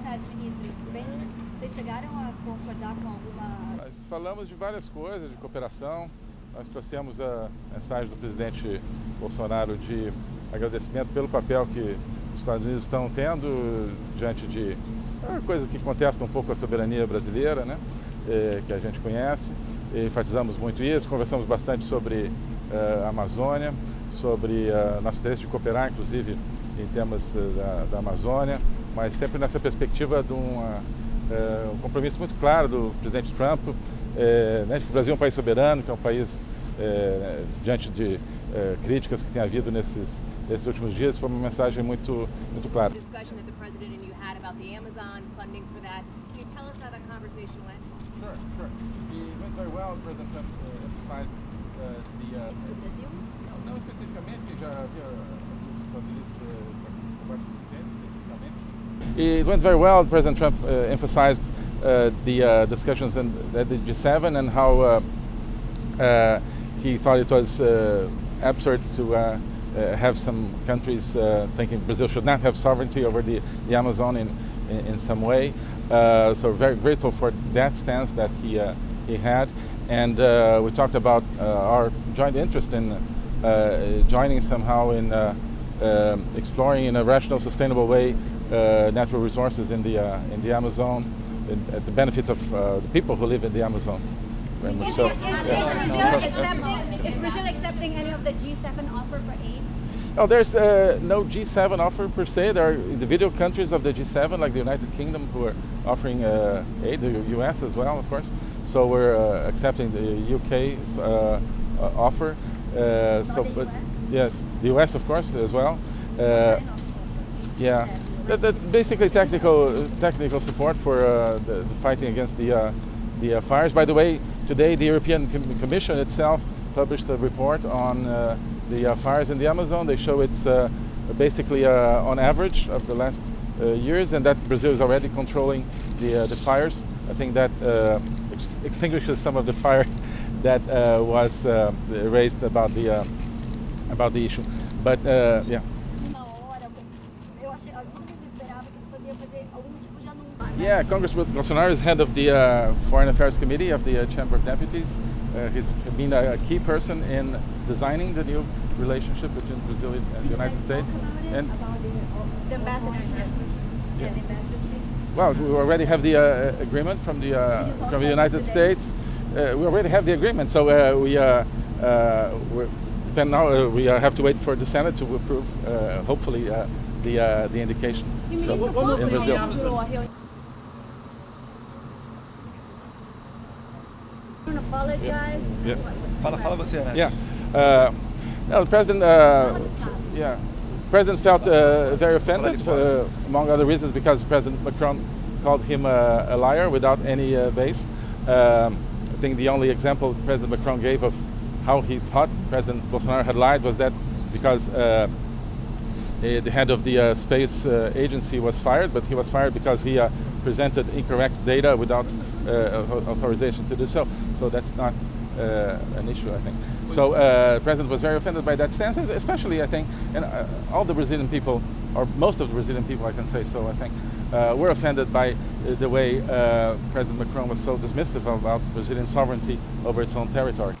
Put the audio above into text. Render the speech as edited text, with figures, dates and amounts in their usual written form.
tarde, ministro. Tudo bem? Vocês chegaram a concordar com alguma... Nós falamos de várias coisas, de cooperação. Nós trouxemos a mensagem do presidente Bolsonaro de agradecimento pelo papel que os Estados Unidos estão tendo diante de coisas que contestam um pouco a soberania brasileira, né? Que a gente conhece. Enfatizamos muito isso, conversamos bastante sobre a Amazônia, sobre nosso interesse de cooperar, inclusive, em temas da Amazônia, mas sempre nessa perspectiva de um compromisso muito claro do presidente Trump, né, de que o Brasil é um país soberano, que é um país, diante de críticas que tem havido nesses últimos dias, foi uma mensagem muito clara. Discussion that the president and you had about the Amazon funding for that. Can you tell us how that conversation went? Sure. It went very well. President Trump emphasized the... Brasil? Não especificamente, já havia os Estados Unidos especificamente. It went very well. President Trump emphasized the discussions at the G7 and how he thought it was absurd to have some countries thinking Brazil should not have sovereignty over the Amazon in some way. So very grateful for that stance that he had. And we talked about our joint interest in joining somehow in exploring in a rational, sustainable way natural resources in the Amazon, at the benefit of the people who live in the Amazon. Very much so. Is Brazil accepting any of the G7 offer for aid? No, there's no G7 offer per se. There are individual countries of the G7, like the United Kingdom, who are offering aid, the US as well, of course. So we're accepting the UK's offer. But yes, the US, of course, as well. Yeah, that basically technical support for the fighting against the fires. By the way, today the European Commission itself published a report on the fires in the Amazon. They show it's basically on average of the last years, and that Brazil is already controlling the fires. I think that extinguishes some of the fire that was raised about the issue. But yeah. Yeah, Congressman Bolsonaro is head of the Foreign Affairs Committee of the Chamber of Deputies. He's been a key person in designing the new relationship between Brazil and the United States. And The ambassadorship. Yeah, the ambassadorship. well, we already have the agreement from the United States. We already have the agreement, so we have to wait for the Senate to approve, hopefully, the indication. So, in Brazil. Apologize. Yeah. Fala você, né? Yeah. No, the president. President felt very offended, among other reasons, because President Macron called him a liar without any base. I think the only example President Macron gave of how he thought President Bolsonaro had lied was that because the head of the space agency was fired, but he was fired because he presented incorrect data without authorization to do so. So that's not an issue, I think. So the president was very offended by that stance, especially, I think, and all the Brazilian people, or most of the Brazilian people, I can say so, I think, were offended by the way President Macron was so dismissive about Brazilian sovereignty over its own territory.